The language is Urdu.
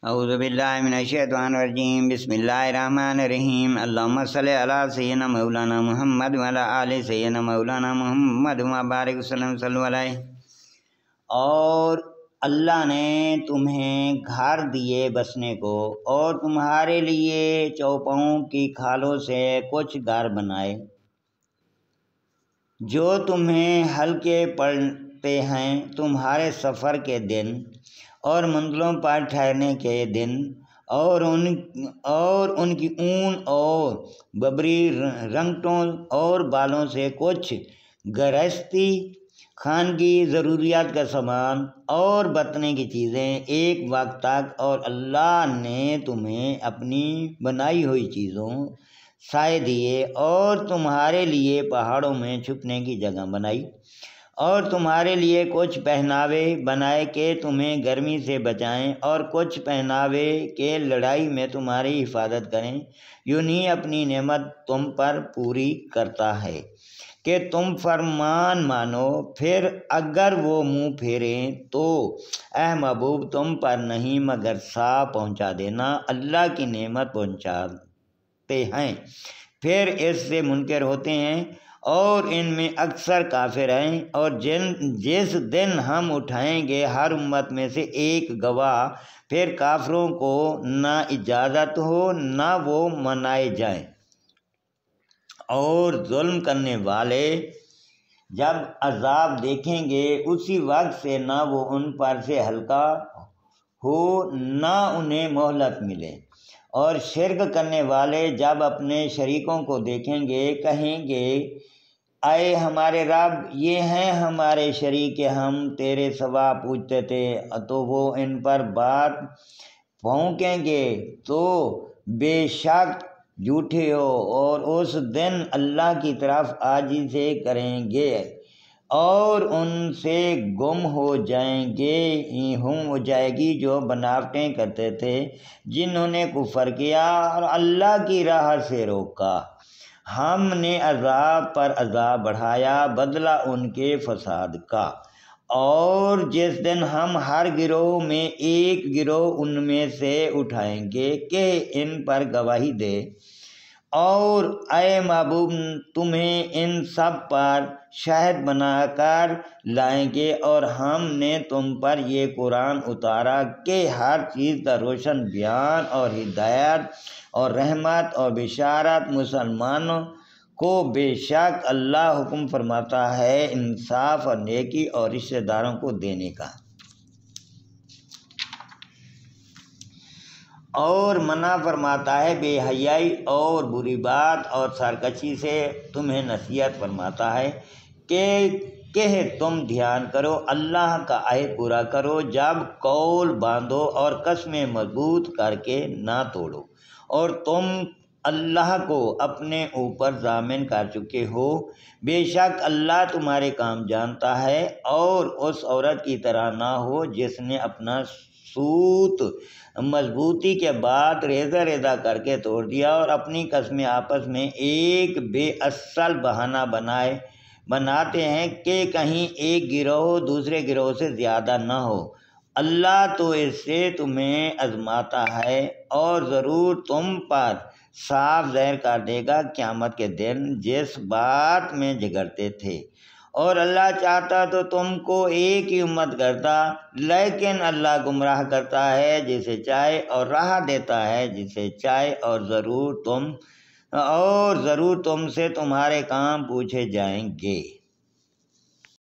اعوذ باللہ من الشیطان الرجیم بسم اللہ الرحمن الرحیم اللہم صلی علی سیدنا مولانا محمد وعلی آل سیدنا مولانا محمد وبارک وسلم صلی اللہ علیہ۔ اور اللہ نے تمہیں گھر دیے بسنے کو اور تمہارے لیے چوپاؤں کی کھالوں سے کچھ گھر بنائے جو تمہیں ہلکے پڑتے ہیں تمہارے سفر کے دن اور منزلوں پر ٹھہرنے کے دن، اور ان کی اون اور ببری رنگٹوں اور بالوں سے کچھ گرہستی خانگی ضروریات کا سامان اور برتنے کی چیزیں ایک وقت تک۔ اور اللہ نے تمہیں اپنی بنائی ہوئی چیزوں سائے دیے اور تمہارے لیے پہاڑوں میں چھپنے کی جگہ بنائی اور تمہارے لیے کچھ پہناوے بنائے کہ تمہیں گرمی سے بچائیں اور کچھ پہناوے کہ لڑائی میں تمہاری حفاظت کریں۔ یوں ہی اپنی نعمت تم پر پوری کرتا ہے کہ تم فرمان مانو، پھر اگر وہ منہ پھیریں تو اے محبوب تم پر نہیں مگر صاف پہنچا دینا۔ اللہ کی نعمت پہنچاتے ہیں پھر اس سے منکر ہوتے ہیں اور ان میں اکثر کافر ہیں۔ اور جس دن ہم اٹھائیں گے ہر امت میں سے ایک گواہ، پھر کافروں کو نہ اجازت ہو نہ وہ منائے جائیں، اور ظلم کرنے والے جب عذاب دیکھیں گے اسی وقت سے نہ وہ ان پر سے ہلکا ہو نہ انہیں مہلت ملے۔ اور شرک کرنے والے جب اپنے شریکوں کو دیکھیں گے کہیں گے اے ہمارے رب، یہ ہیں ہمارے شریک کہ ہم تیرے سوا پوچھتے تھے، تو وہ ان پر بات پھونکیں گے تو بے شک جھوٹے ہو، اور اس دن اللہ کی طرف عاجزی سے کریں گے اور ان سے گم ہو جائے گی جو بناوٹیں کرتے تھے جنہوں نے کفر کیا اور اللہ کی راہ سے روکا۔ ہم نے عذاب پر عذاب بڑھایا بدلہ ان کے فساد کا۔ اور جس دن ہم ہر گروہ میں ایک گروہ ان میں سے اٹھائیں گے کہ ان پر گواہی دے، اور اے محبوب تمہیں ان سب پر شاہد بنا کر لائیں گے، اور ہم نے تم پر یہ قرآن اتارا کہ ہر چیز کا روشن بیان اور ہدایت اور رحمت اور بشارت مسلمانوں کو۔ بے شک اللہ حکم فرماتا ہے انصاف اور نیکی اور رشتہ داروں کو دینے کا، اور منع فرماتا ہے بے حیائی اور بری بات اور سرکشی سے۔ تمہیں نصیحت فرماتا ہے کہ تم دھیان کرو، اللہ کا عہد پورا کرو جب قول باندھو اور قسمیں مضبوط کر کے نہ توڑو، اور تم اللہ کو اپنے اوپر ضامن کر چکے ہو۔ بے شک اللہ تمہارے کام جانتا ہے، اور اس عورت کی طرح نہ ہو جس نے اپنا سوت مضبوطی کے بعد ریزہ ریزہ کر کے توڑ دیا، اور اپنی قسمیں آپس میں ایک بے اصل بہانہ بناتے ہیں کہ کہیں ایک گروہ دوسرے گروہ سے زیادہ نہ ہو۔ اللہ تو اس سے تمہیں آزماتا ہے، اور ضرور تم پر صاف ظاہر کر دے گا قیامت کے دن جس بات میں جھگڑتے تھے۔ اور اللہ چاہتا تو تم کو ایک ہی امت کرتا، لیکن اللہ گمراہ کرتا ہے جسے چاہے اور راہ دیتا ہے جسے چاہے، اور ضرور تم سے تمہارے کام پوچھے جائیں گے۔